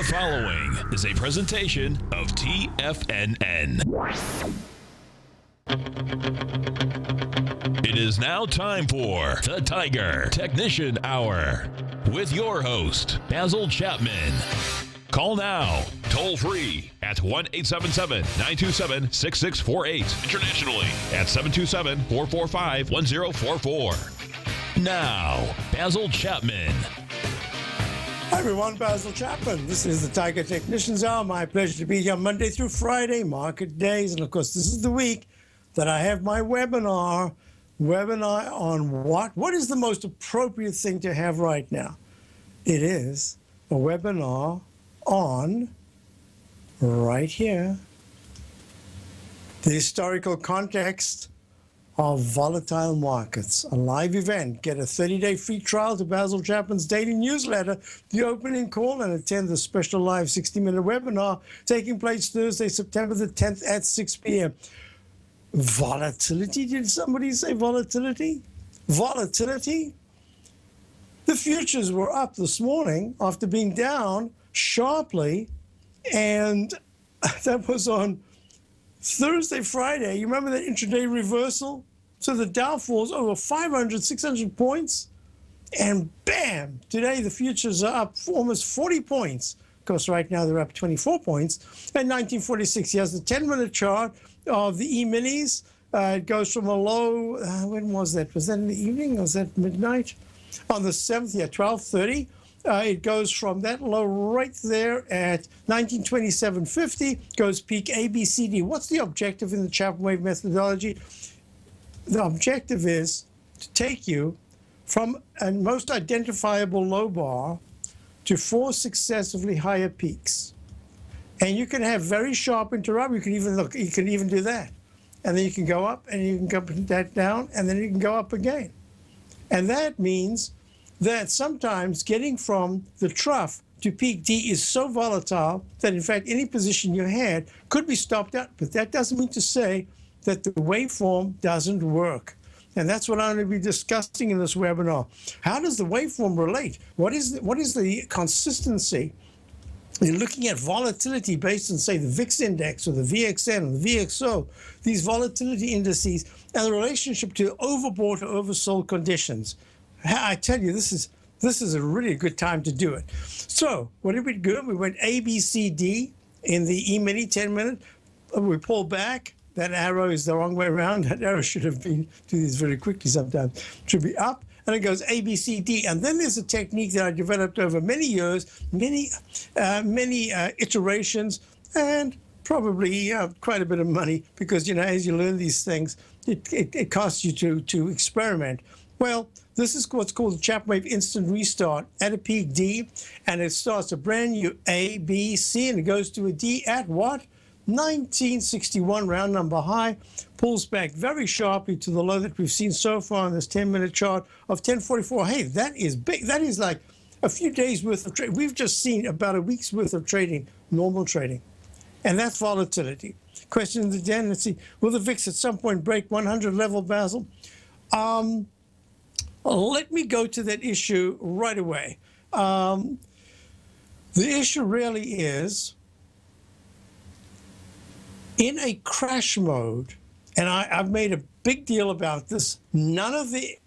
The following is a presentation of TFNN. It is now time for the Tiger Technician Hour with your host, Basil Chapman. Call now, toll free at 1-877-927-6648. Internationally at 727-445-1044. Now, Basil Chapman. Hi everyone, Basil Chapman. This is the Tiger Technicians Hour. My pleasure to be here Monday through Friday, market days. And of course, this is the week that I have my webinar on what is the most appropriate thing to have right now. It is a webinar on right here, the historical context of volatile markets, a live event. Get a 30-day free trial to Basil Chapman's daily newsletter, the opening call, and attend the special live 60-minute webinar taking place Thursday, September the 10th at 6 p.m. Volatility? Did somebody say volatility? Volatility? The futures were up this morning after being down sharply, and that was on Thursday, Friday. You remember that intraday reversal? So the Dow falls over 500, 600 points, and bam, today the futures are up for almost 40 points. Of course, right now they're up 24 points. At 1946, here's the 10-minute chart of the E-minis. It goes from a low, when was that? Was that in the evening or was that midnight? On the 7th, yeah, 12:30. It goes from that low right there at 1927.50, goes peak ABCD. What's the objective in the Chapman wave methodology? The objective is to take you from a most identifiable low bar to 4 successively higher peaks. And you can have very sharp interrupt. You can even do that. And then you can go up and you can go that down and then you can go up again. And that means that sometimes getting from the trough to peak D is so volatile that, in fact, any position you had could be stopped out. But that doesn't mean to say that the waveform doesn't work. And that's what I'm going to be discussing in this webinar. How does the waveform relate? What is the consistency in looking at volatility based on, say, the VIX index or the VXN or the VXO, these volatility indices, and the relationship to overbought or oversold conditions? I tell you, this is a really good time to do it. So what did we do? We went A, B, C, D in the E-mini 10-minute. We pull back. That arrow is the wrong way around. That arrow should have been, do these very quickly sometimes, should be up. And it goes A, B, C, D. And then there's a technique that I developed over many years, many iterations, and probably quite a bit of money because, you know, as you learn these things, it costs you to experiment. Well, this is what's called the Chapman wave instant restart at a peak D, and it starts a brand new A, B, C, and it goes to a D at what? 1961 round number high, pulls back very sharply to the low that we've seen so far on this 10-minute chart of 1044. Hey, that is big. That is like a few days worth of trade. We've just seen about a week's worth of trading, normal trading, and that's volatility. Question of the day, let's see, will the VIX at some point break 100 level, Basil? Let me go to that issue right away. The issue really is, in a crash mode, and I've made a big deal about this, none of the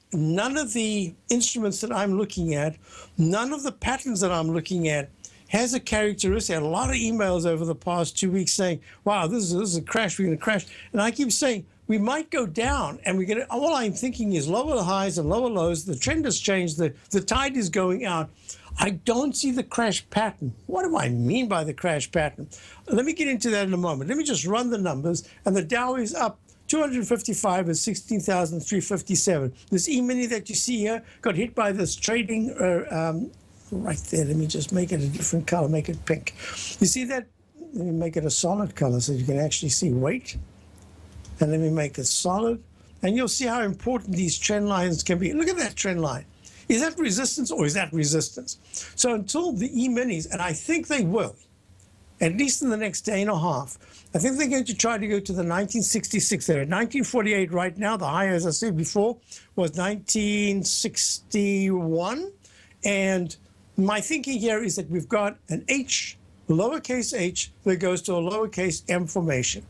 instruments that I'm looking at, none of the patterns that I'm looking at has a characteristic. I had a lot of emails over the past 2 weeks saying, wow, this is a crash, we're going to crash. And I keep saying, we might go down, and we're going to, all I'm thinking is lower highs and lower lows. The trend has changed. The tide is going out. I don't see the crash pattern. What do I mean by the crash pattern? Let me get into that in a moment. Let me just run the numbers, and the Dow is up 255 at 16,357. This E-mini that you see here got hit by this trading right there. Let me just make it a different color, make it pink. You see that? Let me make it a solid color so you can actually see weight. And let me make it solid. And you'll see how important these trend lines can be. Look at that trend line. Is that resistance or is that resistance? So until the E-minis, and I think they will, at least in the next day and a half, I think they're going to try to go to the 1966. They're at 1948 right now. The high, as I said before, was 1961. And my thinking here is that we've got an H lowercase h that goes to a lowercase m formation.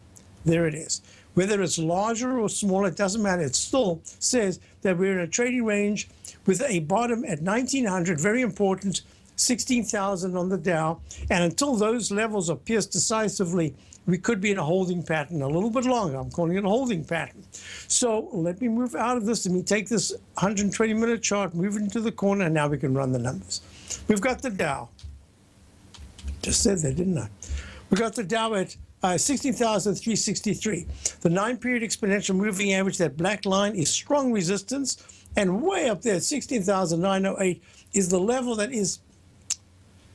There it is. Whether it's larger or smaller, it doesn't matter. It still says that we're in a trading range with a bottom at 1900, very important, 16,000 on the Dow. And until those levels are pierced decisively, we could be in a holding pattern a little bit longer. I'm calling it a holding pattern. So let me move out of this. Let me take this 120-minute chart, move it into the corner, and now we can run the numbers. We've got the Dow. Just said that, didn't I? We've got the Dow at 16,363. The 9-period exponential moving average, that black line, is strong resistance. And way up there at 16,908 is the level that is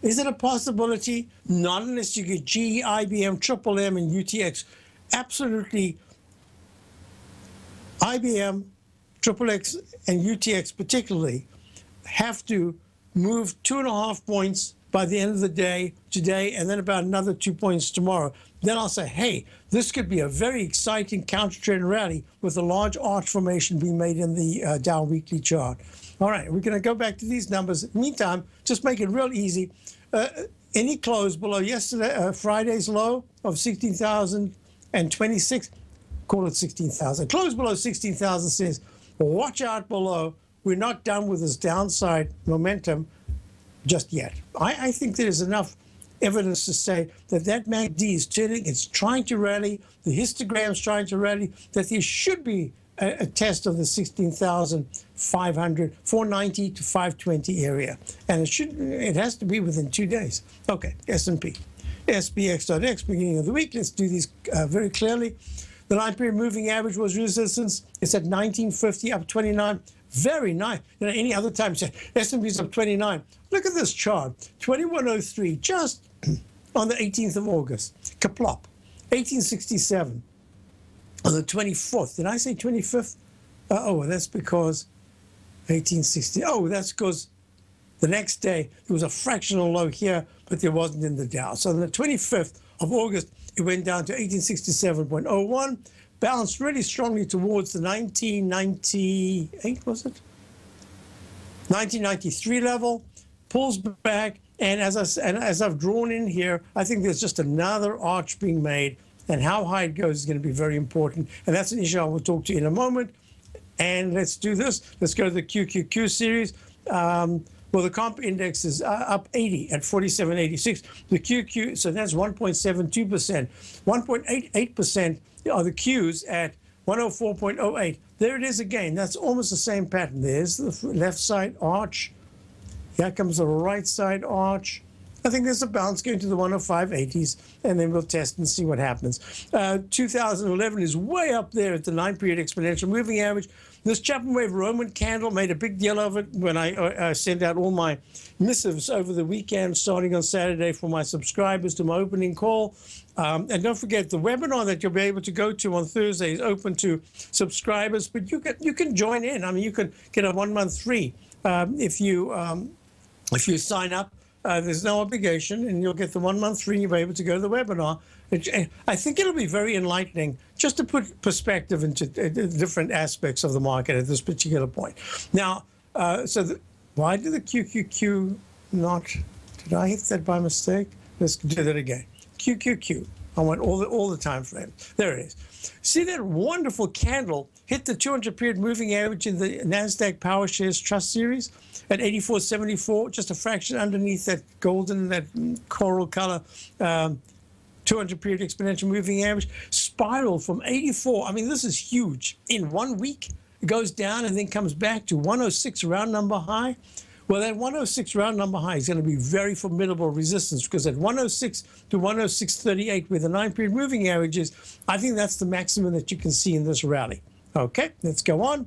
it a possibility? Not unless you get GE, IBM, Triple M, and UTX. Absolutely, IBM, Triple X, and UTX particularly have to move 2.5 points by the end of the day today, and then about another 2 points tomorrow. Then I'll say, hey, this could be a very exciting counter-trend rally with a large arch formation being made in the Dow weekly chart. All right, we're going to go back to these numbers. Meantime, just make it real easy. Any close below yesterday, Friday's low of 16,026, call it 16,000. Close below 16,000 says, watch out below. We're not done with this downside momentum just yet. I think there's enough evidence to say that MACD is turning, it's trying to rally, the histogram's trying to rally, that there should be a test of the 16,500, 490 to 520 area. And it has to be within 2 days. Okay, S&P. SPX.X, beginning of the week. Let's do these very clearly. The 9-period moving average was resistance. It's at 1950, up 29. Very nice. Any other time, S&P's up 29. Look at this chart, 2103, just on the 18th of August. Kaplop, 1867. On the 24th, did I say 25th? Oh, that's because 1860. Oh, that's because the next day there was a fractional low here, but there wasn't in the Dow. So on the 25th of August, it went down to 1867.01, bounced really strongly towards the 1998, was it? 1993 level, pulls back, and as I've drawn in here, I think there's just another arch being made. And how high it goes is going to be very important. And that's an issue I will talk to you in a moment. And let's do this. Let's go to the QQQ series. Well, the comp index is up 80 at 47.86. The QQ, so that's 1.72%. 1.88% are the Qs at 104.08. There it is again. That's almost the same pattern. There's the left side arch. Here comes the right side arch. I think there's a bounce going to the 105.80s, and then we'll test and see what happens. 2011 is way up there at the 9-period exponential moving average. This Chapman wave Roman candle made a big deal of it when I sent out all my missives over the weekend, starting on Saturday for my subscribers to my opening call. And don't forget, the webinar that you'll be able to go to on Thursday is open to subscribers, but you can join in. I mean, you can get a 1 month free if you sign up. There's no obligation, and you'll get the 1 month free, and you'll be able to go to the webinar. I think it'll be very enlightening just to put perspective into different aspects of the market at this particular point. Now, why did the QQQ not, did I hit that by mistake? Let's do that again. QQQ. I want all the time frames. There it is. See that wonderful candle hit the 200-period moving average in the NASDAQ Power Shares Trust Series at 84.74, just a fraction underneath that golden, that coral color 200-period exponential moving average. Spiral from 84. I mean, this is huge. In 1 week, it goes down and then comes back to 106 round number high. Well, that 106 round number high is going to be very formidable resistance, because at 106 to 106.38, where the 9-period moving average is, I think that's the maximum that you can see in this rally. Okay, let's go on.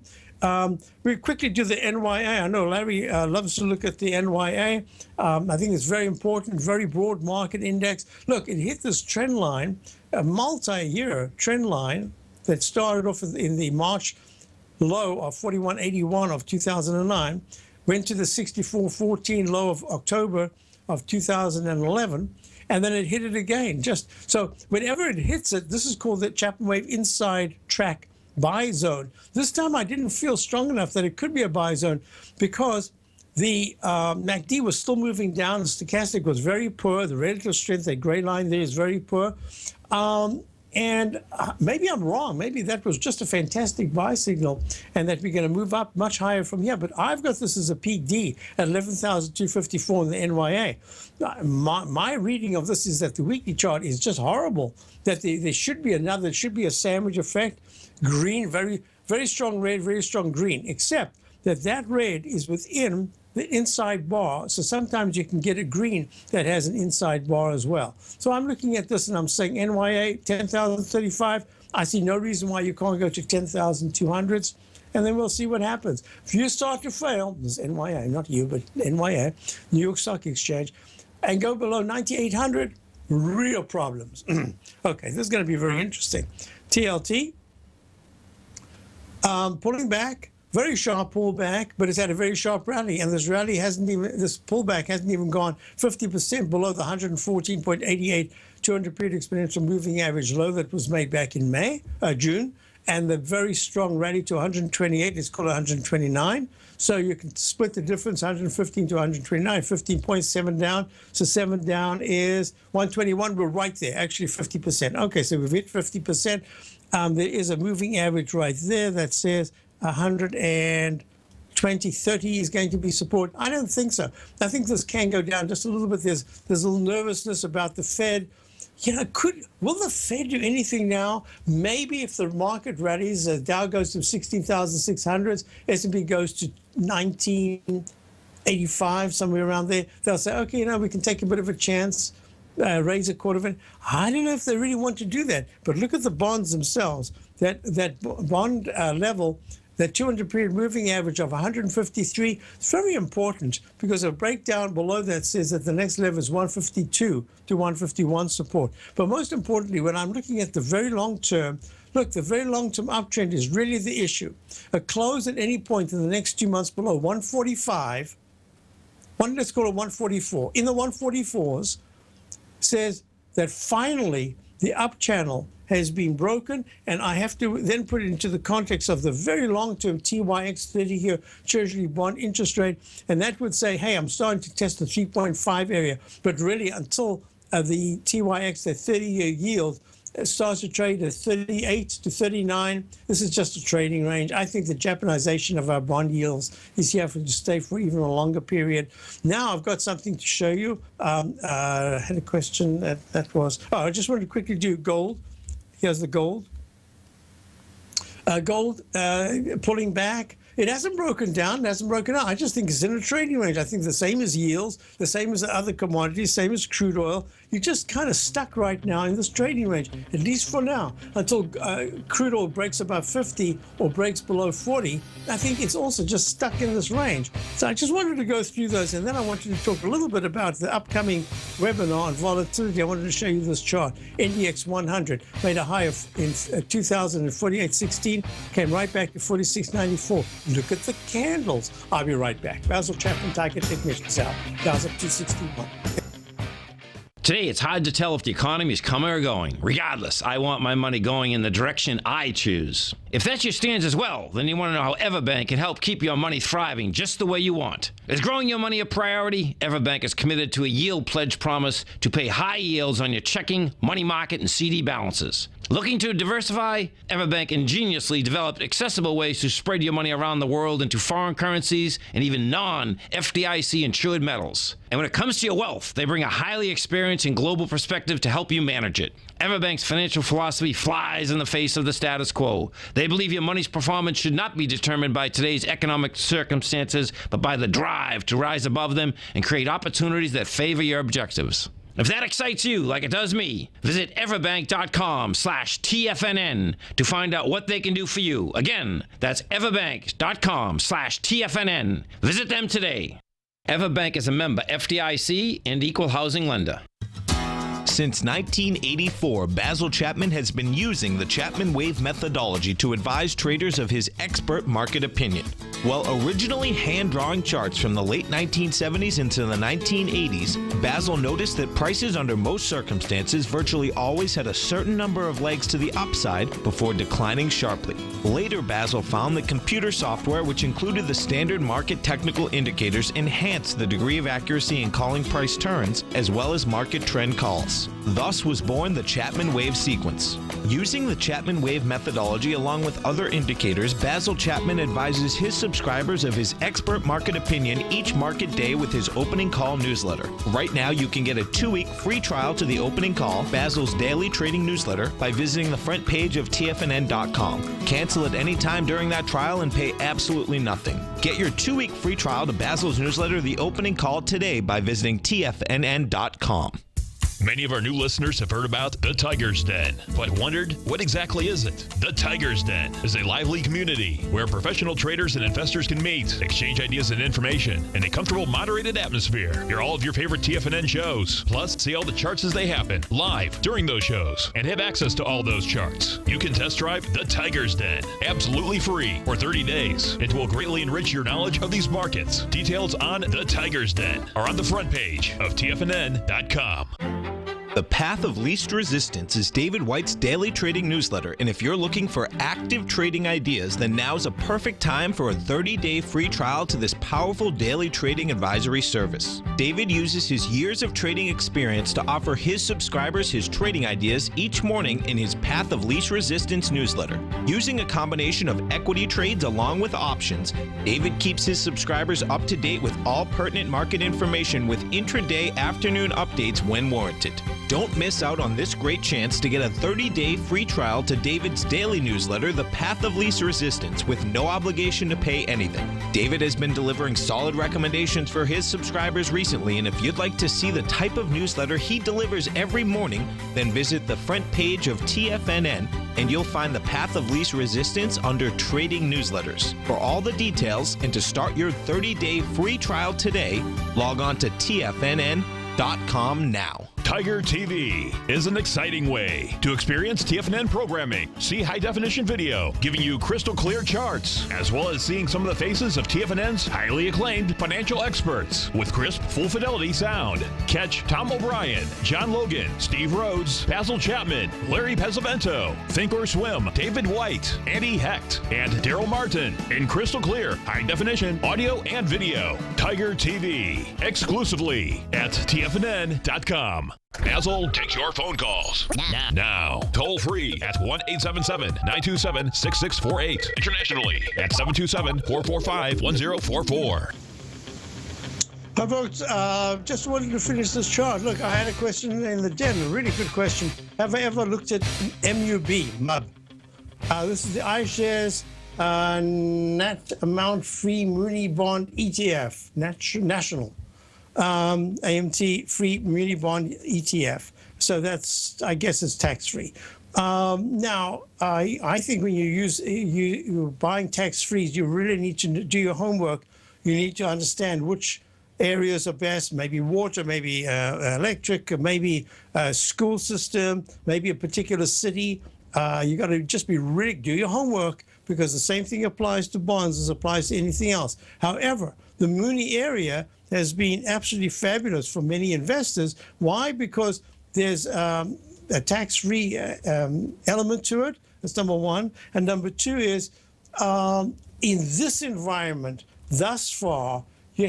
We quickly do the NYA. I know Larry loves to look at the NYA. I think it's very important, very broad market index. Look, it hit this trend line, a multi-year trend line that started off in the March low of 41.81 of 2009, went to the 64.14 low of October of 2011, and then it hit it again. So whenever it hits it, this is called the Chapman wave inside track buy zone. This time I didn't feel strong enough that it could be a buy zone, because the MACD was still moving down. The stochastic was very poor. The relative strength, that gray line there, is very poor. And maybe I'm wrong. Maybe that was just a fantastic buy signal and that we're going to move up much higher from here. But I've got this as a PD at 11,254 in the NYA. My reading of this is that the weekly chart is just horrible, that there should be there should be a sandwich effect. Green, very, very strong red, very strong green, except that red is within the inside bar. So sometimes you can get a green that has an inside bar as well. So I'm looking at this and I'm saying NYA 10,035. I see no reason why you can't go to 10,200s, and then we'll see what happens. If you start to fail, this is NYA, not you, but NYA, New York Stock Exchange, and go below 9,800, real problems. Okay, this is going to be very interesting. TLT, pulling back. Very sharp pullback, but it's had a very sharp rally, and this pullback hasn't even gone 50% below the 114.88 200-period exponential moving average low that was made back in June, and the very strong rally to 128 is called 129. So you can split the difference, 115 to 129, 15.7 down. So 7 down is 121. We're right there, actually 50%. Okay, so we've hit 50%. There is a moving average right there that says 120.30 is going to be support. I don't think so. I think this can go down just a little bit. There's a little nervousness about the Fed. You know, will the Fed do anything now? Maybe if the market rallies, Dow goes to 16,600, S&P goes to 1985, somewhere around there. They'll say, okay, you know, we can take a bit of a chance, raise a quarter of it. I don't know if they really want to do that. But look at the bonds themselves. That bond level, that 200-period moving average of 153, it's very important because a breakdown below that says that the next level is 152 to 151 support. But most importantly, when I'm looking at the very long term, look, the very long-term uptrend is really the issue. A close at any point in the next 2 months below 145, let's call it 144, in the 144s, says that finally the up channel has been broken, and I have to then put it into the context of the very long-term TYX 30-year Treasury bond interest rate, and that would say, hey, I'm starting to test the 3.5 area, but really until the TYX, that 30-year yield, starts to trade at 38 to 39. This is just a trading range. I think the Japanization of our bond yields is here to stay for even a longer period. Now I've got something to show you. I had a question that was, I just wanted to quickly do gold. Here's the gold. Gold pulling back. It hasn't broken down, it hasn't broken out. I just think it's in a trading range. I think the same as yields, the same as the other commodities, same as crude oil. You're just kind of stuck right now in this trading range, at least for now, until crude oil breaks above 50 or breaks below 40. I think it's also just stuck in this range. So I just wanted to go through those, and then I wanted to talk a little bit about the upcoming webinar on volatility. I wanted to show you this chart. NDX 100 made a high of in 2048.16, came right back to 46.94. Look at the candles. I'll be right back. Basil Chapman, Tiger Technicians out. Dow's up 261. Today, it's hard to tell if the economy is coming or going. Regardless, I want my money going in the direction I choose. If that's your stance as well, then you want to know how Everbank can help keep your money thriving just the way you want. Is growing your money a priority? Everbank is committed to a yield pledge promise to pay high yields on your checking, money market, and CD balances. Looking to diversify? Everbank ingeniously developed accessible ways to spread your money around the world into foreign currencies and even non-FDIC insured metals. And when it comes to your wealth, they bring a highly experienced and global perspective to help you manage it. Everbank's financial philosophy flies in the face of the status quo. They believe your money's performance should not be determined by today's economic circumstances, but by the drive to rise above them and create opportunities that favor your objectives. If that excites you like it does me, visit everbank.com/TFNN to find out what they can do for you. Again, that's everbank.com/TFNN. Visit them today. Everbank is a member FDIC and equal housing lender. Since 1984, Basil Chapman has been using the Chapman Wave methodology to advise traders of his expert market opinion. While originally hand-drawing charts from the late 1970s into the 1980s, Basil noticed that prices under most circumstances virtually always had a certain number of legs to the upside before declining sharply. Later, Basil found that computer software, which included the standard market technical indicators, enhanced the degree of accuracy in calling price turns as well as market trend calls. Thus was born the Chapman Wave sequence. Using the Chapman Wave methodology along with other indicators, Basil Chapman advises his subscribers of his expert market opinion each market day with his opening call newsletter. Right now, you can get a 2-week free trial to the opening call, Basil's daily trading newsletter, by visiting the front page of TFNN.com. Cancel at any time during that trial and pay absolutely nothing. Get your 2-week free trial to Basil's newsletter, The Opening Call, today by visiting TFNN.com. Many of our new listeners have heard about the Tiger's Den, but wondered, what exactly is it? The Tiger's Den is a lively community where professional traders and investors can meet, exchange ideas and information in a comfortable, moderated atmosphere. Hear all of your favorite TFNN shows, plus see all the charts as they happen live during those shows, and have access to all those charts. You can test drive the Tiger's Den absolutely free for 30 days. It will greatly enrich your knowledge of these markets. Details on the Tiger's Den are on the front page of TFNN.com. The Path of Least Resistance is David White's daily trading newsletter, and if you're looking for active trading ideas, then now's a perfect time for a 30-day free trial to this powerful daily trading advisory service. David uses his years of trading experience to offer his subscribers his trading ideas each morning in his Path of Least Resistance newsletter. Using a combination of equity trades along with options, David keeps his subscribers up to date with all pertinent market information with intraday afternoon updates when warranted. Don't miss out on this great chance to get a 30-day free trial to David's daily newsletter, The Path of Least Resistance, with no obligation to pay anything. David has been delivering solid recommendations for his subscribers recently, and if you'd like to see the type of newsletter he delivers every morning, then visit the front page of TFNN and you'll find the Path of Least Resistance under Trading Newsletters. For all the details and to start your 30-day free trial today, log on to TFNN.com now. Tiger TV is an exciting way to experience TFNN programming. See high-definition video, giving you crystal clear charts, as well as seeing some of the faces of TFNN's highly acclaimed financial experts with crisp, full-fidelity sound. Catch Tom O'Brien, John Logan, Steve Rhodes, Basil Chapman, Larry Pesavento, Think or Swim, David White, Andy Hecht, and Daryl Martin in crystal clear, high-definition audio and video. Tiger TV, exclusively at TFNN.com. Basil takes your phone calls now. Toll free at 1-877-927-6648. Internationally at 727-445-1044. Hi, folks. Just wanted to finish this chart. Look, I had a question in the den, a really good question. Have I ever looked at MUB? This is the iShares Net Amount Free Muni Bond ETF, national. AMT Free Muni Bond ETF. So that's, I guess, it's tax-free. Now, I think when you're buying tax-free, you really need to do your homework. You need to understand which areas are best, maybe water, maybe electric, maybe school system, maybe a particular city. You got to just do your homework, because the same thing applies to bonds as applies to anything else. However, the Muni area has been absolutely fabulous for many investors. Why? Because there's a tax-free element to it. That's number one. And number two is, in this environment, thus far, you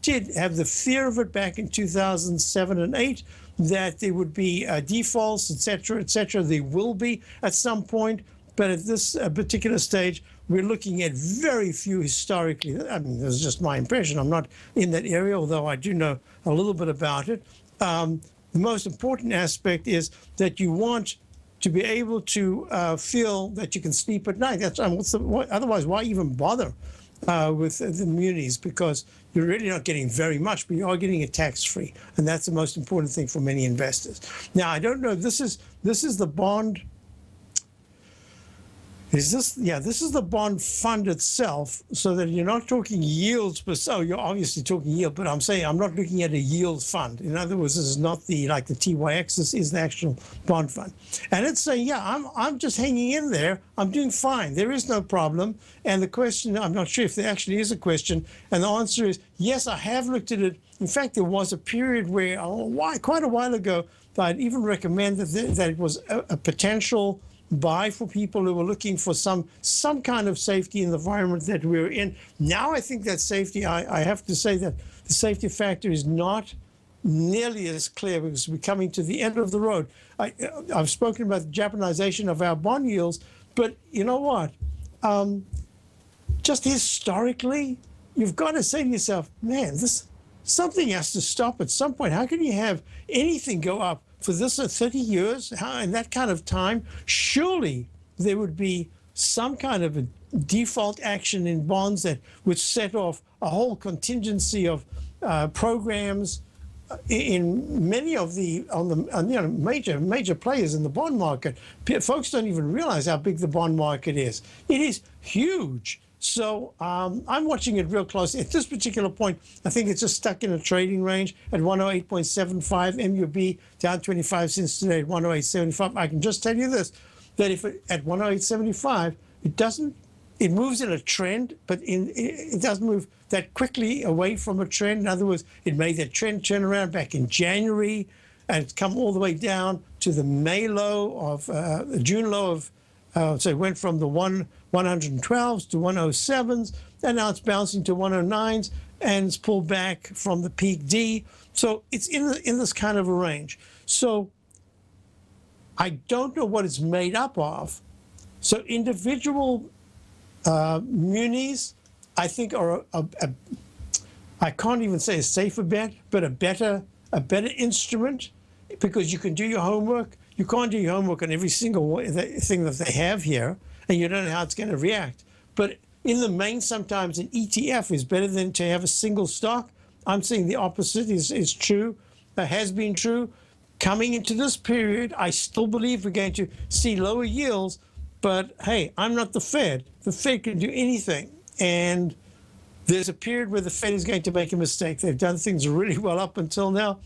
did have the fear of it back in 2007 and 8, that there would be defaults, et cetera, et cetera. There will be at some point. But at this particular stage, we're looking at very few historically. I mean, this is just my impression. I'm not in that area, although I do know a little bit about it. The most important aspect is that you want to be able to feel that you can sleep at night. Otherwise, why even bother with the munis? Because you're really not getting very much, but you are getting it tax-free. And that's the most important thing for many investors. Now, I don't know. This is the bond. Is this, yeah, this is the bond fund itself, so that you're not talking yields per se. You're obviously talking yield, but I'm saying I'm not looking at a yield fund. In other words, this is not the TYX, this is the actual bond fund. And it's saying, yeah, I'm just hanging in there. I'm doing fine. There is no problem. And the question, I'm not sure if there actually is a question. And the answer is, yes, I have looked at it. In fact, there was a period where, quite a while ago, I'd even recommend that it was a potential buy for people who were looking for some kind of safety in the environment that we're in. Now I think that safety, I have to say that the safety factor is not nearly as clear, because we're coming to the end of the road. I've spoken about the Japanization of our bond yields, but you know what? Just historically, you've got to say to yourself, man, something has to stop at some point. How can you have anything go up for this 30 years, in that kind of time? Surely there would be some kind of a default action in bonds that would set off a whole contingency of programs in many of the major players in the bond market. Folks don't even realize how big the bond market is. It is huge. So I'm watching it real close. At this particular point, I think it's just stuck in a trading range at 108.75. MUB down 25 cents today at 108.75. I can just tell you this, that if at 108.75, it moves in a trend, but it doesn't move that quickly away from a trend. In other words, it made that trend turn around back in January, and it's come all the way down to the May low of the June low of. So it went from the 112s to 107s, and now it's bouncing to 109s, and it's pulled back from the peak D. So it's in this kind of a range. So I don't know what it's made up of. So individual munis, I think, are I can't even say a safer bet, but a better instrument, because you can do your homework. You can't do your homework on every single thing that they have here, and you don't know how it's going to react. But in the main, sometimes an ETF is better than to have a single stock. I'm saying the opposite is true. That has been true. Coming into this period, I still believe we're going to see lower yields. But hey, I'm not the Fed. The Fed can do anything. And there's a period where the Fed is going to make a mistake. They've done things really well up until now.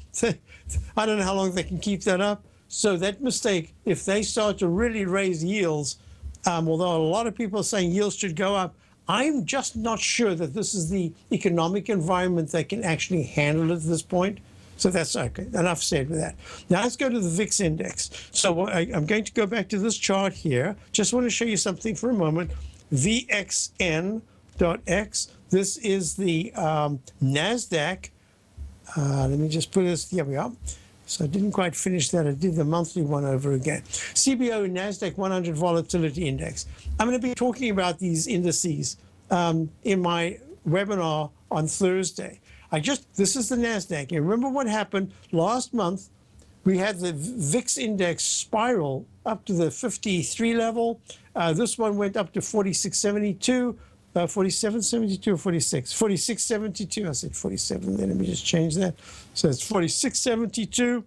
I don't know how long they can keep that up. So that mistake, if they start to really raise yields, although a lot of people are saying yields should go up, I'm just not sure that this is the economic environment that can actually handle it at this point. So that's okay. Enough said with that. Now let's go to the VIX index. So I'm going to go back to this chart here. Just want to show you something for a moment. VXN.X. This is the NASDAQ. Let me just put this, here we are. So I didn't quite finish that. I did the monthly one over again. CBO NASDAQ 100 Volatility Index. I'm going to be talking about these indices in my webinar on Thursday. This is the NASDAQ. You remember what happened last month? We had the VIX index spiral up to the 53 level. This one went up to 4672. 4772 or 46? 4672. I said 47 there. Let me just change that. So it's 4672.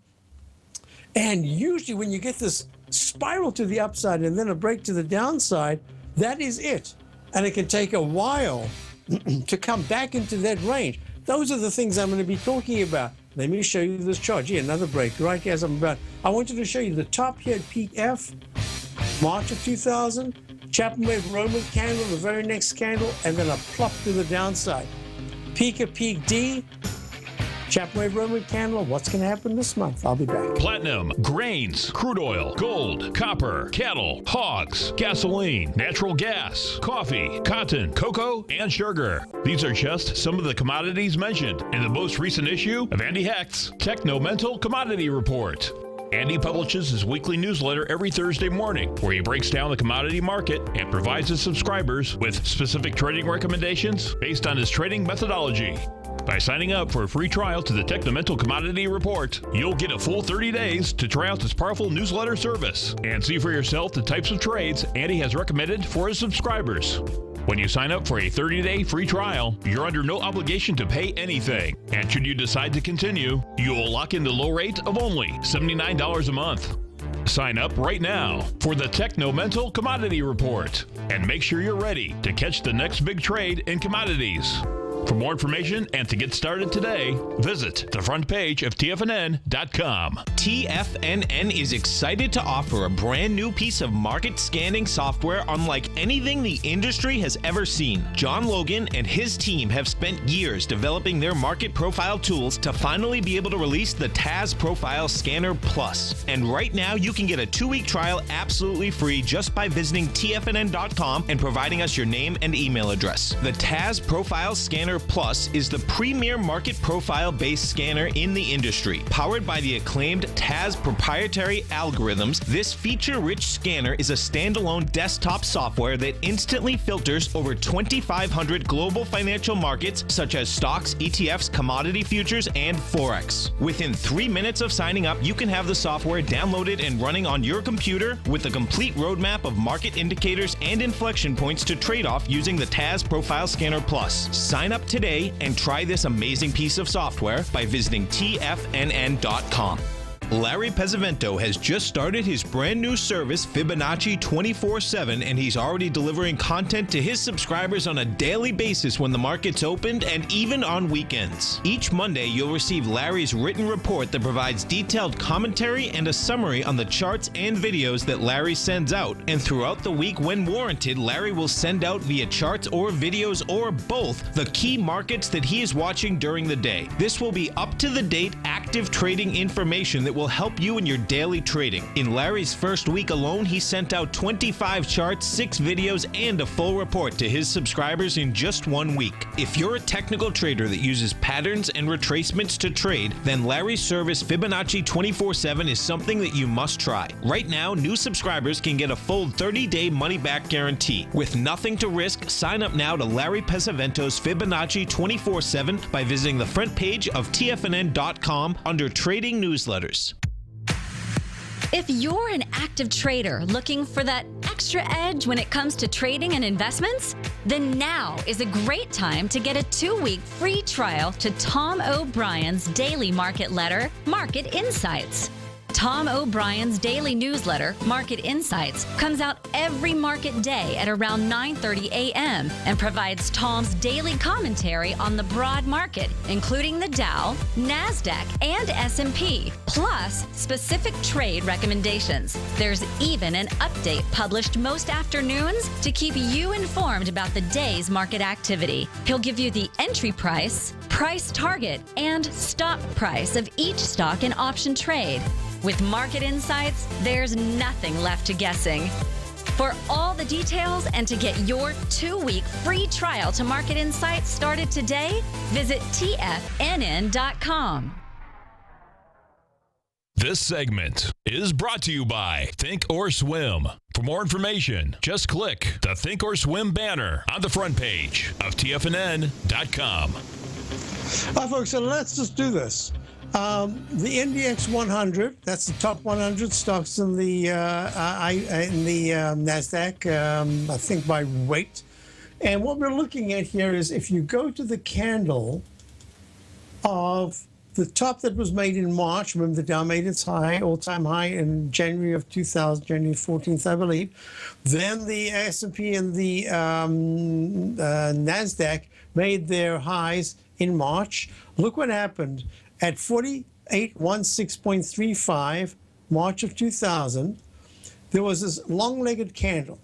And usually when you get this spiral to the upside and then a break to the downside, that is it. And it can take a while to come back into that range. Those are the things I'm going to be talking about. Let me show you this chart. Here, another break right as I'm about. I wanted to show you the top here at peak F, March of 2000. Chapman wave Roman candle, the very next candle, and then a plop to the downside. Peak of peak D, Chapman wave Roman candle. What's going to happen this month? I'll be back. Platinum, grains, crude oil, gold, copper, cattle, hogs, gasoline, natural gas, coffee, cotton, cocoa, and sugar. These are just some of the commodities mentioned in the most recent issue of Andy Hecht's Techno-Mental Commodity Report. Andy publishes his weekly newsletter every Thursday morning, where he breaks down the commodity market and provides his subscribers with specific trading recommendations based on his trading methodology. By signing up for a free trial to the Techno-Mental Commodity Report, you'll get a full 30 days to try out this powerful newsletter service and see for yourself the types of trades Andy has recommended for his subscribers. When you sign up for a 30-day free trial, you're under no obligation to pay anything. And should you decide to continue, you will lock in the low rate of only $79 a month. Sign up right now for the Techno-Mental Commodity Report and make sure you're ready to catch the next big trade in commodities. For more information and to get started today, visit the front page of TFNN.com. TFNN is excited to offer a brand new piece of market scanning software unlike anything the industry has ever seen. John Logan and his team have spent years developing their market profile tools to finally be able to release the TAS Profile Scanner Plus. And right now, you can get a 2-week trial absolutely free just by visiting TFNN.com and providing us your name and email address. The TAS Profile Scanner Plus is the premier market profile-based scanner in the industry. Powered by the acclaimed TAS proprietary algorithms, this feature-rich scanner is a standalone desktop software that instantly filters over 2,500 global financial markets such as stocks, ETFs, commodity futures, and Forex. Within 3 minutes of signing up, you can have the software downloaded and running on your computer with a complete roadmap of market indicators and inflection points to trade off using the TAS Profile Scanner Plus. Sign up today and try this amazing piece of software by visiting TFNN.com. Larry Pesavento has just started his brand new service, Fibonacci 24/7, and he's already delivering content to his subscribers on a daily basis when the market's opened and even on weekends. Each Monday, you'll receive Larry's written report that provides detailed commentary and a summary on the charts and videos that Larry sends out. And throughout the week, when warranted, Larry will send out via charts or videos or both the key markets that he is watching during the day. This will be up-to-the-date active trading information that will help you in your daily trading. In Larry's first week alone, he sent out 25 charts, 6 videos, and a full report to his subscribers in just 1 week. If you're a technical trader that uses patterns and retracements to trade, then Larry's service Fibonacci 24/7 is something that you must try. Right now, new subscribers can get a full 30-day money-back guarantee. With nothing to risk, sign up now to Larry Pesavento's Fibonacci 24/7 by visiting the front page of TFNN.com under Trading Newsletters. If you're an active trader looking for that extra edge when it comes to trading and investments, then now is a great time to get a 2-week free trial to Tom O'Brien's daily market letter, Market Insights. Tom O'Brien's daily newsletter, Market Insights, comes out every market day at around 9:30 a.m. and provides Tom's daily commentary on the broad market, including the Dow, NASDAQ, and S&P, plus specific trade recommendations. There's even an update published most afternoons to keep you informed about the day's market activity. He'll give you the entry price, price target, and stop price of each stock and option trade. With Market Insights, there's nothing left to guessing. For all the details and to get your 2-week free trial to Market Insights started today, visit TFNN.com. This segment is brought to you by Think or Swim. For more information, just click the Think or Swim banner on the front page of TFNN.com. Hi, folks, so let's just do this. The NDX 100, that's the top 100 stocks in the NASDAQ, I think by weight. And what we're looking at here is if you go to the candle of the top that was made in March, remember the Dow made its high, all-time high in January of 2000, January 14th, I believe. Then the S&P and the NASDAQ made their highs in March. Look what happened. At 4816.35, March of 2000, there was this long-legged candle.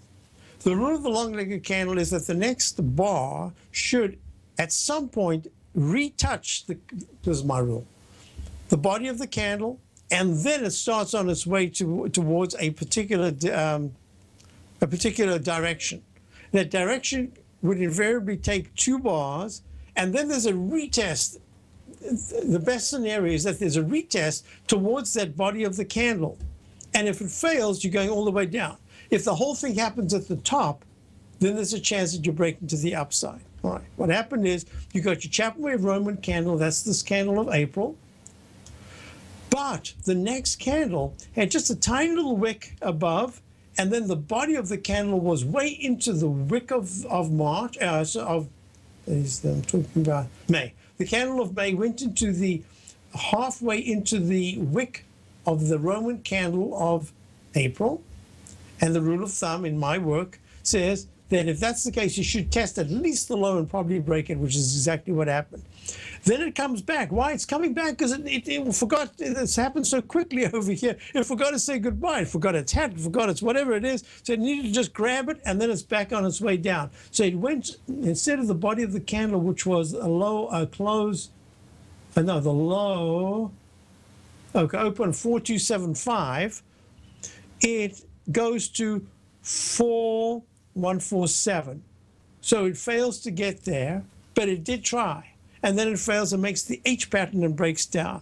The rule of the long-legged candle is that the next bar should, at some point, retouch this is my rule, the body of the candle, and then it starts on its way towards a particular direction. That direction would invariably take 2 bars, and then there's a retest. The best scenario is that there's a retest towards that body of the candle. And if it fails, you're going all the way down. If the whole thing happens at the top, then there's a chance that you break into the upside. All right. What happened is you got your Chapman wave Roman candle. That's this candle of April. But the next candle had just a tiny little wick above, and then the body of the candle was way into the wick of March, I'm talking about May. The candle of May went into the halfway into the wick of the Roman candle of April. And the rule of thumb in my work says that if that's the case, you should test at least the low and probably break it, which is exactly what happened. Then it comes back. Why? It's coming back because it forgot. It's happened so quickly over here. It forgot to say goodbye. It forgot its hat. It forgot its whatever it is. So it needed to just grab it, and then it's back on its way down. So it went, instead of the body of the candle, which was a low, the low, okay, open 4275, it goes to 4147. So it fails to get there, but it did try. And then it fails and makes the H pattern and breaks down.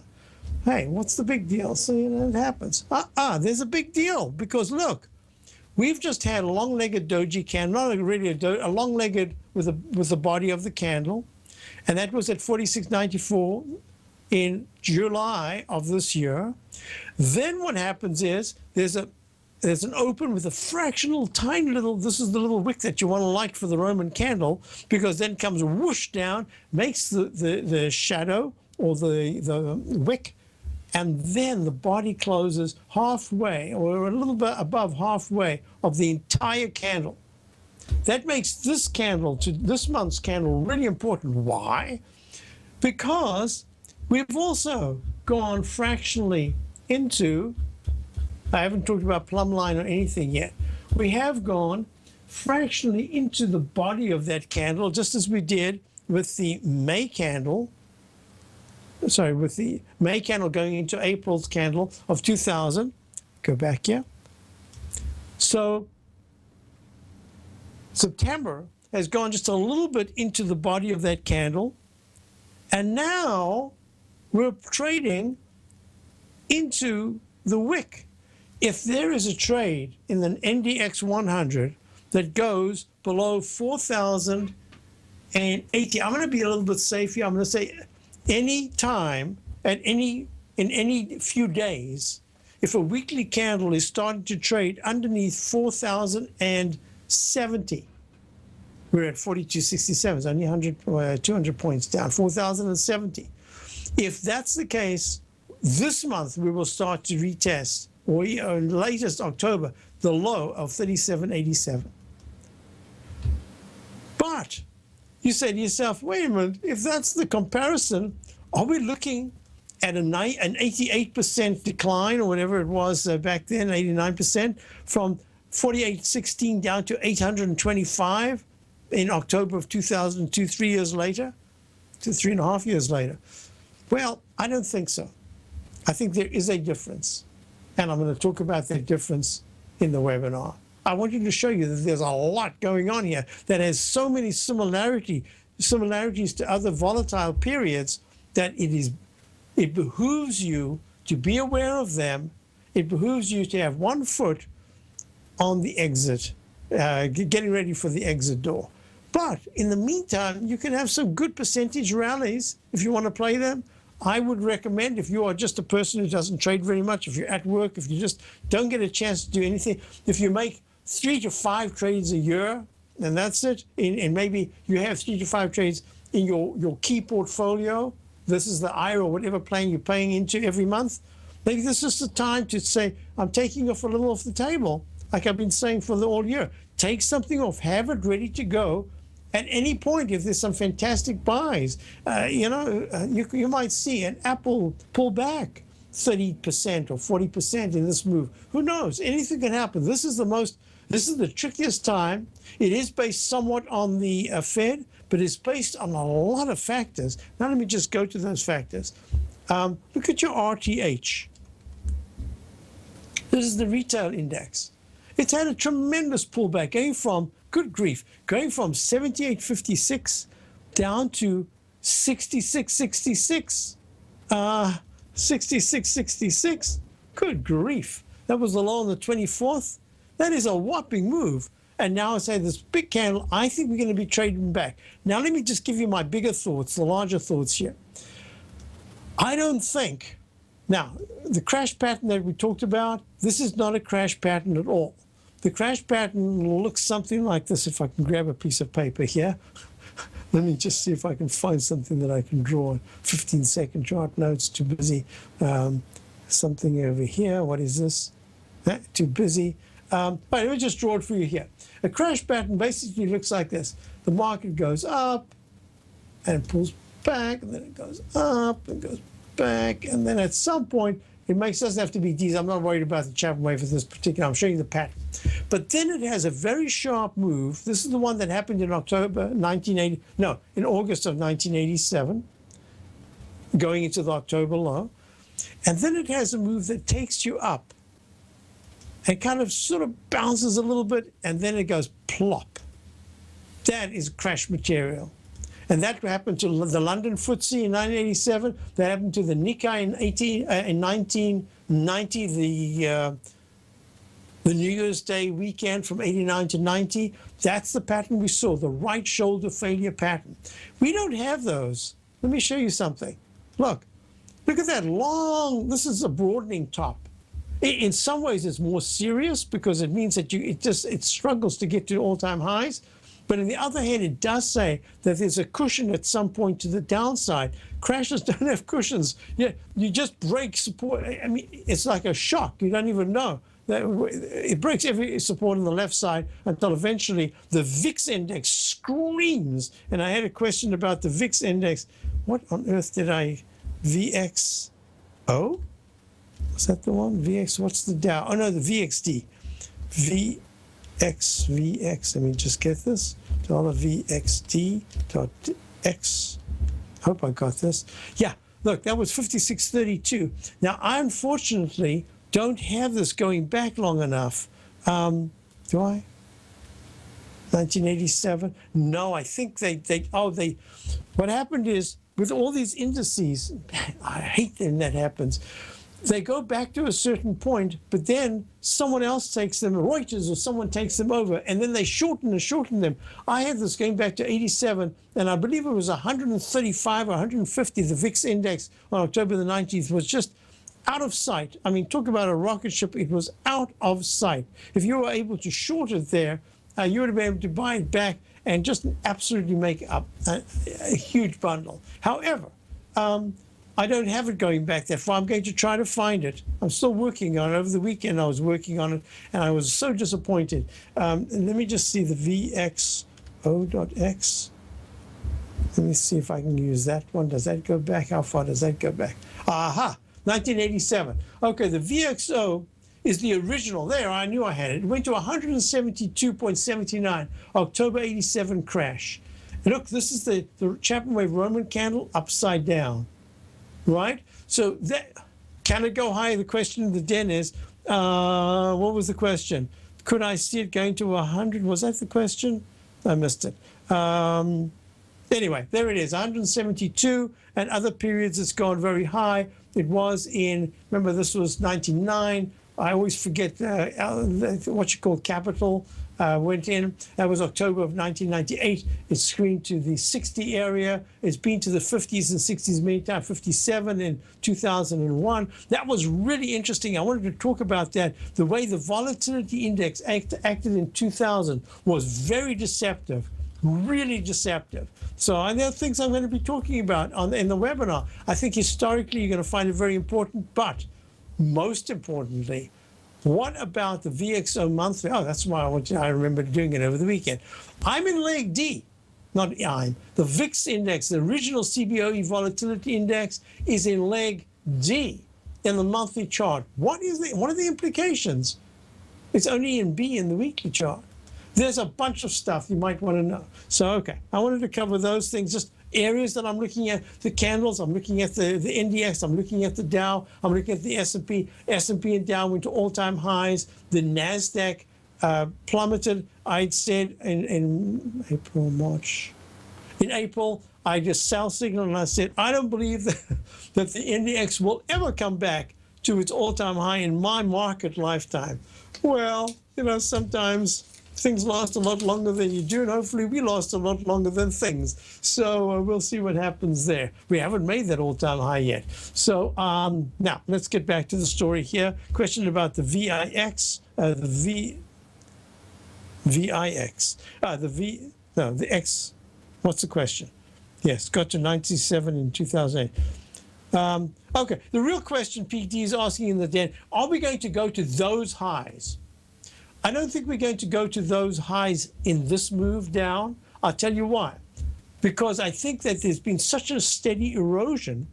Hey, what's the big deal? So, it happens. There's a big deal because look, we've just had a long-legged doji candle, not really a long-legged with the body of the candle, and that was at 46.94 in July of this year. Then what happens is there's an open with a fractional tiny little, this is the little wick that you want to light for the Roman candle, because then comes whoosh down, makes the shadow or the wick, and then the body closes halfway or a little bit above halfway of the entire candle. That makes this month's candle really important. Why? Because we've also gone fractionally into, I haven't talked about plumb line or anything yet. We have gone fractionally into the body of that candle, just as we did with the May candle. Sorry, with the May candle going into April's candle of 2000. Go back here. So September has gone just a little bit into the body of that candle. And now we're trading into the wick. If there is a trade in the NDX 100 that goes below 4,080, I'm going to be a little bit safe here. I'm going to say any time in any few days, if a weekly candle is starting to trade underneath 4,070, we're at 42.67, it's only 200 points down, 4,070. If that's the case, this month we will start to retest, or in latest October, the low of 37.87. But you say to yourself, wait a minute, if that's the comparison, are we looking at an 88% decline or whatever it was back then, 89%, from 48.16 down to 825 in October of 2002, 3 years later, 3.5 years later? Well, I don't think so. I think there is a difference. And I'm going to talk about that difference in the webinar. I want you to show you that there's a lot going on here that has so many similarities to other volatile periods that it behooves you to be aware of them. It behooves you to have 1 foot on the exit, getting ready for the exit door. But in the meantime, you can have some good percentage rallies if you want to play them. I would recommend, if you are just a person who doesn't trade very much, if you're at work, if you just don't get a chance to do anything, if you make 3 to 5 trades a year, and that's it, and maybe you have 3 to 5 trades in your key portfolio, this is the IRA or whatever plan you're paying into every month, maybe this is the time to say, I'm taking off a little off the table, like I've been saying for the all year. Take something off, have it ready to go. At any point, if there's some fantastic buys, you might see an Apple pull back 30% or 40% in this move. Who knows? Anything can happen. This is the trickiest time. It is based somewhat on the Fed, but it's based on a lot of factors. Now let me just go to those factors. Look at your RTH. This is the retail index. It's had a tremendous pullback, going from, good grief, going from 78.56 down to 66.66. 66.66. Good grief. That was the low on the 24th. That is a whopping move. And now I say this big candle, I think we're going to be trading back. Now let me just give you my bigger thoughts, the larger thoughts here. I don't think, now the crash pattern that we talked about, this is not a crash pattern at all. The crash pattern looks something like this. If I can grab a piece of paper here. Let me just see if I can find something that I can draw. 15-second chart. No, it's too busy. Something over here. What is this? Too busy. But let me just draw it for you here. A crash pattern basically looks like this. The market goes up and it pulls back, and then it goes up and goes back, and then at some point doesn't have to be these. I'm not worried about the Chapman wave for this particular. I'm showing you the pattern. But then it has a very sharp move. This is the one that happened in August of 1987, going into the October low. And then it has a move that takes you up and kind of sort of bounces a little bit, and then it goes plop. That is crash material. And that happened to the London FTSE in 1987. That happened to the Nikkei in 1990, the New Year's Day weekend from 89 to 90. That's the pattern we saw, the right shoulder failure pattern. We don't have those. Let me show you something. Look at that long, this is a broadening top. In some ways, it's more serious because it means that it struggles to get to all-time highs. But on the other hand, it does say that there's a cushion at some point to the downside. Crashes don't have cushions. Yeah, you just break support. I mean, it's like a shock. You don't even know. It breaks every support on the left side until eventually the VIX index screams. And I had a question about the VIX index. What on earth did VXO? Was that the one? VX, what's the Dow? Oh, no, the VXD. VX, let me just get this. $VXD.X. Hope I got this. Yeah, look, that was 56.32. Now, I unfortunately don't have this going back long enough. Do I? 1987? No, I think what happened is, with all these indices, I hate when that happens. They go back to a certain point, but then someone else takes them, Reuters or someone takes them over, and then they shorten them. I had this going back to 87, and I believe it was 135 or 150. The VIX index on October the 19th was just out of sight. I mean, talk about a rocket ship. It was out of sight. If you were able to short it there, you would have been able to buy it back and just absolutely make up a huge bundle. However, I don't have it going back that far. I'm going to try to find it. I'm still working on it. Over the weekend, I was working on it, and I was so disappointed. Let me just see the VXO.X. Let me see if I can use that one. Does that go back? How far does that go back? Aha, 1987. Okay, the VXO is the original. There, I knew I had it. It went to 172.79, October 87 crash. And look, this is the Chapman wave Roman candle upside down. Right? So that, can it go higher? The question of the den is, what was the question? Could I see it going to 100? Was that the question? I missed it. Anyway, there it is, 172, and other periods it's gone very high. It was in, remember this was 99. I always forget what you call capital. Went in. That was October of 1998. It screened to the 60 area. It's been to the 50s and 60s many times, 57 in 2001. That was really interesting. I wanted to talk about that. The way the volatility index acted in 2000 was very deceptive, really deceptive. So there are things I'm going to be talking about in the webinar. I think historically you're going to find it very important, but most importantly, what about the VXO monthly? Oh, that's why I remember doing it over the weekend. I'm in leg D, the VIX index, the original CBOE volatility index is in leg D in the monthly chart. What are the implications? It's only in B in the weekly chart. There's a bunch of stuff you might want to know. So, okay, I wanted to cover those things, just areas that I'm looking at, the candles, I'm looking at the NDX, I'm looking at the Dow, I'm looking at the S&P. S&P and Dow went to all-time highs. The NASDAQ plummeted. I'd said in April, March. In April, I just sell signal and I said, I don't believe that the NDX will ever come back to its all-time high in my market lifetime. Well, sometimes things last a lot longer than you do, and hopefully we last a lot longer than things. So we'll see what happens there. We haven't made that all-time high yet. So now let's get back to the story here. Question about the VIX, the X. What's the question? Yes, got to 97 in 2008. Okay, the real question PT is asking in the den, are we going to go to those highs? I don't think we're going to go to those highs in this move down. I'll tell you why. Because I think that there's been such a steady erosion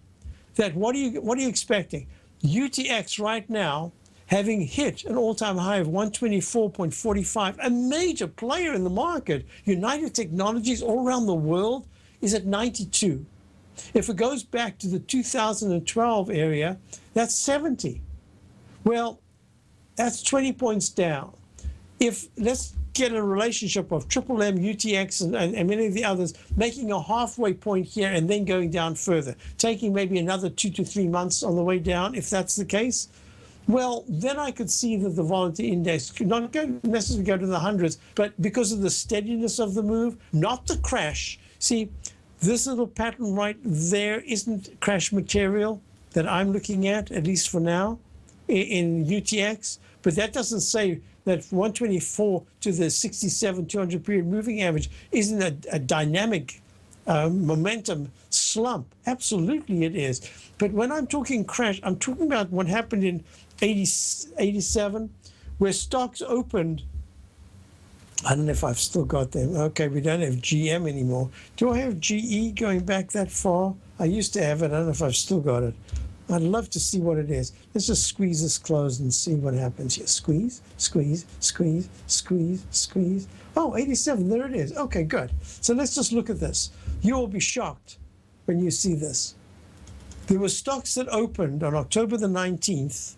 that what are you expecting? UTX right now, having hit an all-time high of 124.45, a major player in the market, United Technologies all around the world, is at 92. If it goes back to the 2012 area, that's 70. Well, that's 20 points down. If let's get a relationship of Triple M, UTX, and many of the others making a halfway point here and then going down further, taking maybe another 2 to 3 months on the way down, if that's the case, well, then I could see that the volatility index could not necessarily go to the hundreds, but because of the steadiness of the move, not the crash. See, this little pattern right there isn't crash material that I'm looking at least for now, in UTX, but that doesn't say that 124 to the 67 200 period moving average isn't a dynamic momentum slump. Absolutely it is. But when I'm talking crash, I'm talking about what happened in 87, where stocks opened. I don't know if I've still got them. Okay, we don't have GM anymore. Do I have GE going back that far? I used to have it. I don't know if I've still got it. I'd love to see what it is. Let's just squeeze this closed and see what happens here. Squeeze, squeeze, squeeze, squeeze, squeeze. Oh, 87, there it is. Okay, good. So let's just look at this. You will be shocked when you see this. There were stocks that opened on October the 19th.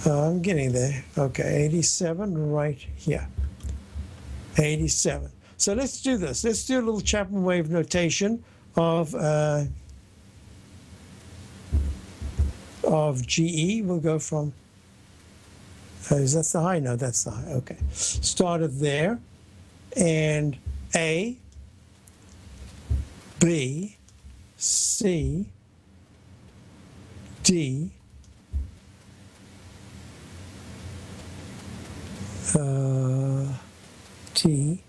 I'm getting there. Okay, 87 right here. 87. So let's do this. Let's do a little Chapman wave notation of GE. We'll go from, is that the high? No, that's the high. Okay. Started there. And A, B, C, D, T.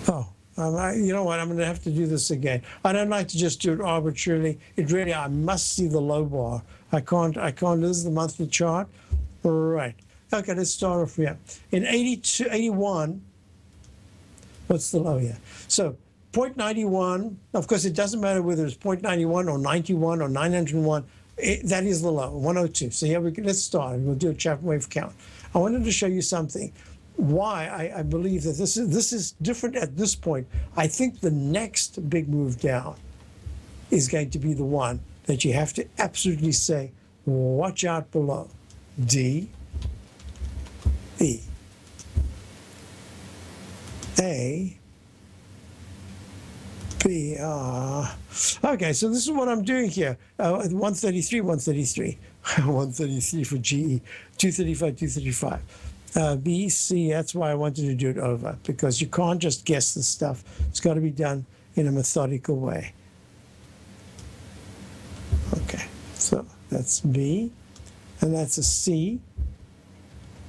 Oh, you know what? I'm going to have to do this again. I don't like to just do it arbitrarily. I must see the low bar. I can't. This is the monthly chart. All right. Okay, let's start off here. In 81, what's the low here? So 0.91. Of course, it doesn't matter whether it's 0.91 or 91 or 901. That is the low, 102. So here let's start. We'll do a Chapman wave count. I wanted to show you something. Why I believe that this is different at this point. I think the next big move down is going to be the one that you have to absolutely say, watch out below. D, E, A, B, okay, so this is what I'm doing here. 133, 133. 133 for GE, 235, 235. B, C, that's why I wanted to do it over, because you can't just guess this stuff. It's got to be done in a methodical way. Okay, so that's B, and that's a C.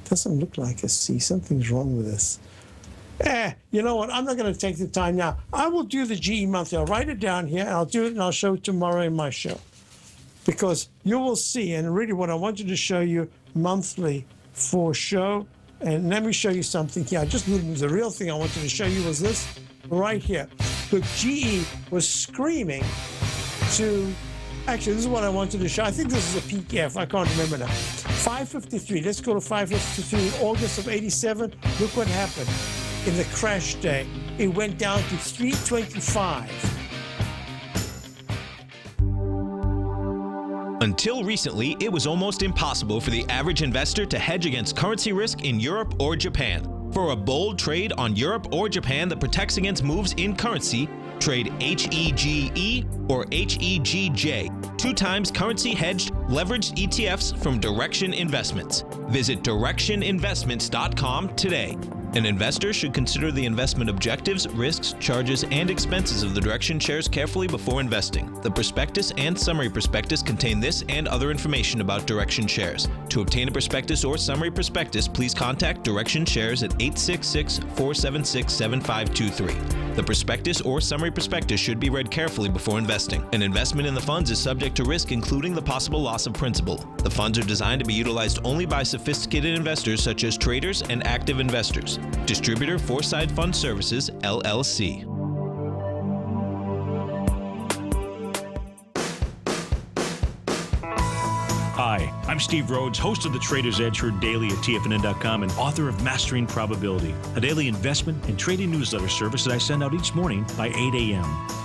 Doesn't look like a C. Something's wrong with this. You know what? I'm not going to take the time now. I will do the GE monthly. I'll write it down here, and I'll do it, and I'll show it tomorrow in my show. Because you will see, and really what I wanted to show you monthly for show, and let me show you something here. The real thing I wanted to show you was this right here. Look, GE was screaming to, actually, this is what I wanted to show. I think this is a peak F. I can't remember now. 553. Let's go to 553 in August of 87. Look what happened. In the crash day, it went down to 325. Until recently, it was almost impossible for the average investor to hedge against currency risk in Europe or Japan. For a bold trade on Europe or Japan that protects against moves in currency, trade HEGE or HEGJ, 2 times currency hedged leveraged ETFs from Direction Investments. Visit directioninvestments.com today. An investor should consider the investment objectives, risks, charges, and expenses of the Direction shares carefully before investing. The prospectus and summary prospectus contain this and other information about Direction shares. To obtain a prospectus or summary prospectus, please contact Direction Shares at 866-476-7523. The prospectus or summary prospectus should be read carefully before investing. An investment in the funds is subject to risk, including the possible loss of principal. The funds are designed to be utilized only by sophisticated investors such as traders and active investors. Distributor Foreside Fund Services, LLC. Hi, I'm Steve Rhodes, host of the Trader's Edge, heard daily at TFNN.com and author of Mastering Probability, a daily investment and trading newsletter service that I send out each morning by 8 a.m.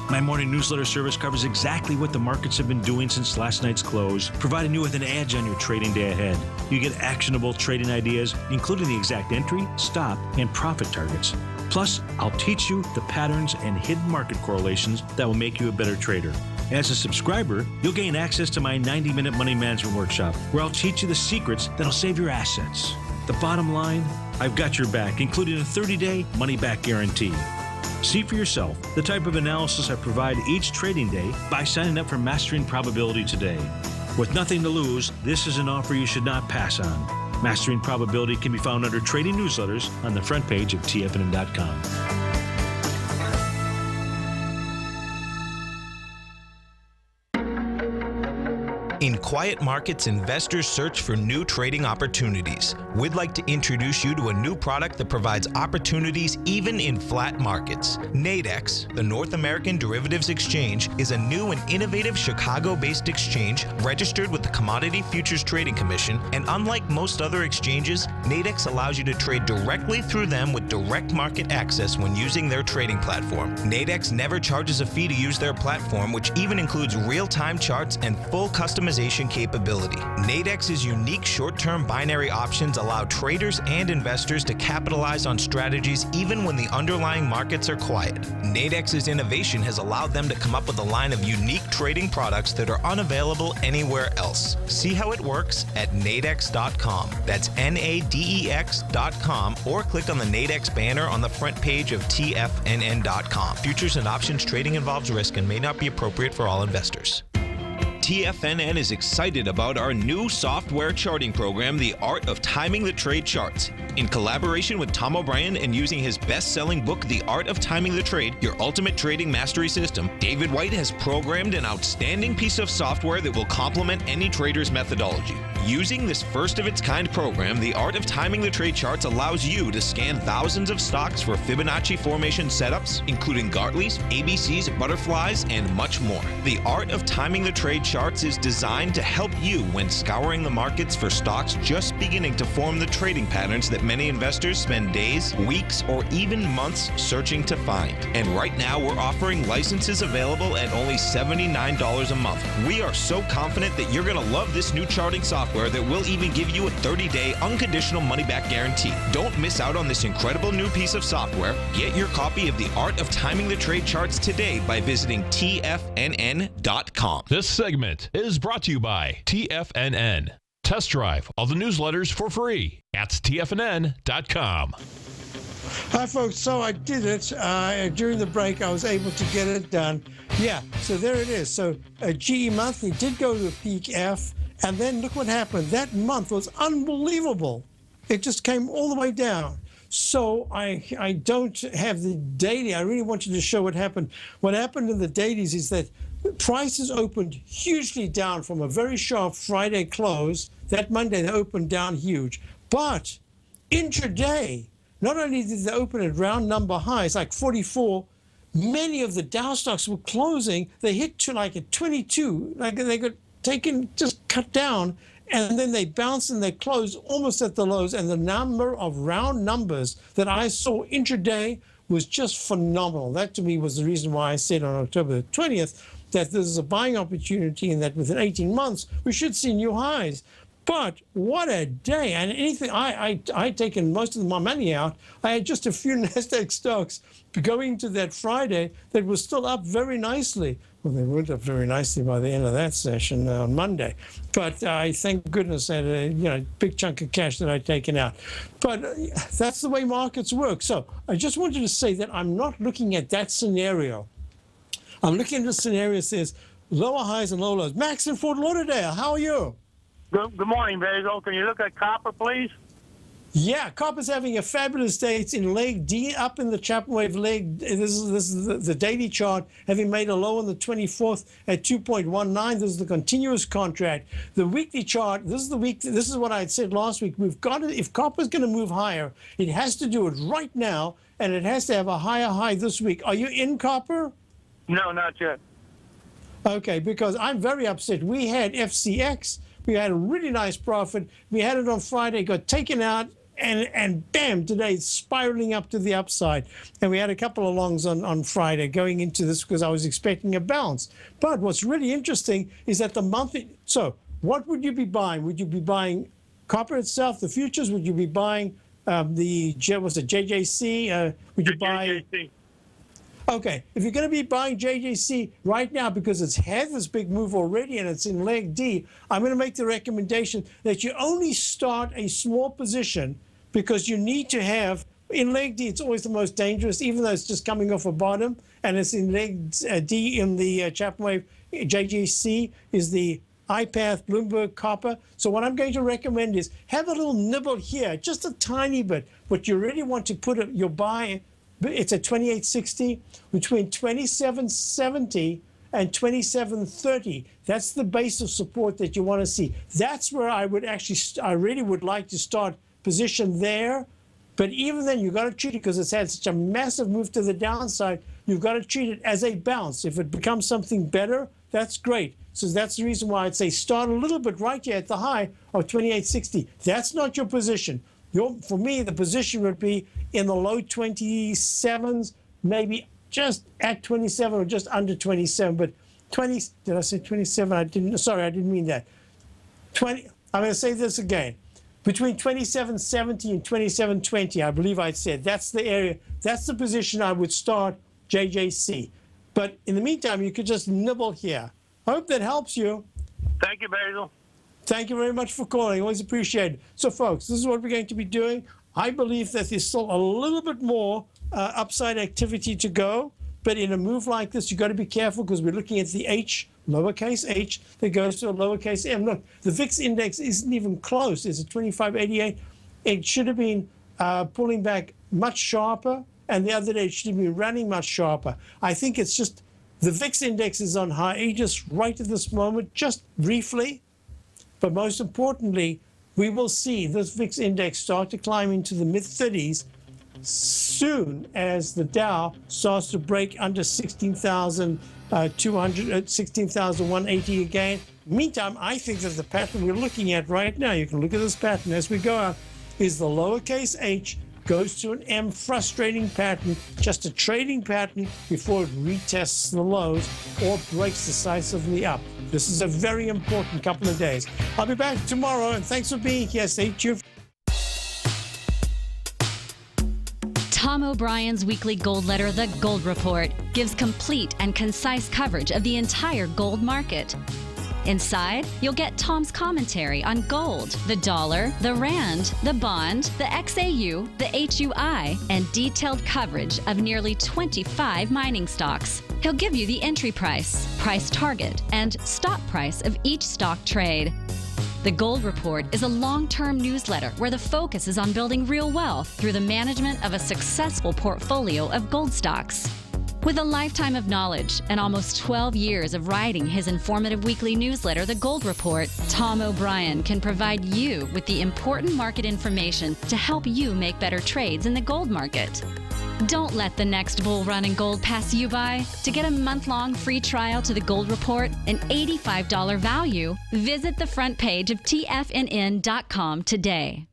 My morning newsletter service covers exactly what the markets have been doing since last night's close, providing you with an edge on your trading day ahead. You get actionable trading ideas, including the exact entry, stop, and profit targets. Plus, I'll teach you the patterns and hidden market correlations that will make you a better trader. As a subscriber, you'll gain access to my 90-minute money management workshop, where I'll teach you the secrets that'll save your assets. The bottom line, I've got your back, including a 30-day money-back guarantee. See for yourself the type of analysis I provide each trading day by signing up for Mastering Probability today. With nothing to lose, this is an offer you should not pass on. Mastering Probability can be found under Trading Newsletters on the front page of TFNN.com. In quiet markets, investors search for new trading opportunities. We'd like to introduce you to a new product that provides opportunities even in flat markets. Nadex, the North American Derivatives Exchange, is a new and innovative Chicago-based exchange registered with the Commodity Futures Trading Commission, and unlike most other exchanges, Nadex allows you to trade directly through them with direct market access when using their trading platform. Nadex never charges a fee to use their platform, which even includes real-time charts and full customization capability. Nadex's unique short-term binary options allow traders and investors to capitalize on strategies even when the underlying markets are quiet. Nadex's innovation has allowed them to come up with a line of unique trading products that are unavailable anywhere else. See how it works at nadex.com. That's NADEX.com, or click on the Nadex banner on the front page of TFNN.com. Futures and options trading involves risk and may not be appropriate for all investors. TFNN is excited about our new software charting program, The Art of Timing the Trade Charts. In collaboration with Tom O'Brien and using his best-selling book, The Art of Timing the Trade, Your Ultimate Trading Mastery System, David White has programmed an outstanding piece of software that will complement any trader's methodology. Using this first-of-its-kind program, The Art of Timing the Trade Charts allows you to scan thousands of stocks for Fibonacci formation setups, including Gartley's, ABC's, butterflies, and much more. The Art of Timing the Trade Charts is designed to help you when scouring the markets for stocks just beginning to form the trading patterns that many investors spend days, weeks, or even months searching to find. And right now, we're offering licenses available at only $79 a month. We are so confident that you're going to love this new charting software that will even give you a 30-day unconditional money-back guarantee. Don't miss out on this incredible new piece of software. Get your copy of The Art of Timing the Trade Charts today by visiting TFNN.com. This segment is brought to you by TFNN. Test drive all the newsletters for free at TFNN.com. Hi, folks. So I did it. During the break, I was able to get it done. Yeah, so there it is. So GE monthly did go to a peak F, and then look what happened. That month was unbelievable. It just came all the way down. So I don't have the daily. I really wanted to show what happened. What happened in the dailies is that prices opened hugely down from a very sharp Friday close. That Monday, they opened down huge. But intraday, not only did they open at round number highs, like 44, many of the Dow stocks were closing. They hit to like a 22, like they got taken, just cut down, and then they bounced and they closed almost at the lows. And the number of round numbers that I saw intraday was just phenomenal. That to me was the reason why I said on October 20th that this is a buying opportunity and that within 18 months we should see new highs. But what a day. And anything, I'd taken most of my money out. I had just a few NASDAQ stocks going to that Friday that was still up very nicely. Well, they weren't up very nicely by the end of that session on Monday. But I thank goodness I had a big chunk of cash that I'd taken out. But that's the way markets work. So I just wanted to say that I'm not looking at that scenario. I'm looking at the scenario that says lower highs and lower lows. Max in Fort Lauderdale, how are you? Good morning, Basil. Can you look at copper, please? Yeah, copper's having a fabulous day. It's in leg D, up in the Chapman wave leg. This is the daily chart, having made a low on the 24th at 2.19. This is the continuous contract. The weekly chart, this is what I had said last week. We've got to, if copper's going to move higher, it has to do it right now, and it has to have a higher high this week. Are you in copper? No, not yet. Okay, because I'm very upset. We had FCX. We had a really nice profit. We had it on Friday, got taken out, and bam, today it's spiraling up to the upside. And we had a couple of longs on Friday going into this because I was expecting a bounce. But what's really interesting is that the monthly, so what would you be buying? Would you be buying copper itself, the futures? Would you be buying JJC? Would you buy? JJC. Okay, if you're going to be buying JJC right now because it's had this big move already and it's in leg D, I'm going to make the recommendation that you only start a small position because you need to have, in leg D, it's always the most dangerous, even though it's just coming off a bottom, and it's in leg D in the Chapman wave. JJC is the iPath Bloomberg copper. So what I'm going to recommend is have a little nibble here, just a tiny bit, but you really want to put your buy. It's at 28.60, between 27.70 and 27.30. That's the base of support that you want to see. That's where I would actually, I really would like to start position there. But even then, you've got to treat it, because it's had such a massive move to the downside, you've got to treat it as a bounce. If it becomes something better, that's great. So that's the reason why I'd say start a little bit right here at the high of 28.60. That's not your position. For me, the position would be in the low 27s, maybe just at 27 or just under 27. But 20, did I say 27? I didn't mean that. 20, I'm going to say this again. Between 27.70 and 27.20, I believe I said, that's the area, that's the position I would start JJC. But in the meantime, you could just nibble here. I hope that helps you. Thank you, Basil. Thank you very much for calling. Always appreciate it. So, folks, this is what we're going to be doing. I believe that there's still a little bit more upside activity to go. But in a move like this, you've got to be careful, because we're looking at the H, lowercase h, that goes to a lowercase m. Look, the VIX index isn't even close. It's at 25.88. It should have been pulling back much sharper. And the other day, it should have been running much sharper. I think it's just the VIX index is on hiatus right at this moment, just briefly. But most importantly, we will see this VIX index start to climb into the mid-30s soon as the Dow starts to break under 16,200, 16,180 again. Meantime, I think that the pattern we're looking at right now, you can look at this pattern as we go out, is the lowercase h goes to an M, frustrating pattern, just a trading pattern before it retests the lows or breaks decisively up. This is a very important couple of days. I'll be back tomorrow, and thanks for being here. Stay tuned. Tom O'Brien's weekly gold letter, The Gold Report, gives complete and concise coverage of the entire gold market. Inside, you'll get Tom's commentary on gold, the dollar, the rand, the bond, the XAU, the HUI, and detailed coverage of nearly 25 mining stocks. He'll give you the entry price, price target, and stop price of each stock trade. The Gold Report is a long-term newsletter where the focus is on building real wealth through the management of a successful portfolio of gold stocks. With a lifetime of knowledge and almost 12 years of writing his informative weekly newsletter, The Gold Report, Tom O'Brien can provide you with the important market information to help you make better trades in the gold market. Don't let the next bull run in gold pass you by. To get a month-long free trial to The Gold Report, an $85 value, visit the front page of TFNN.com today.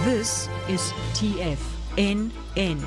This is TFNN.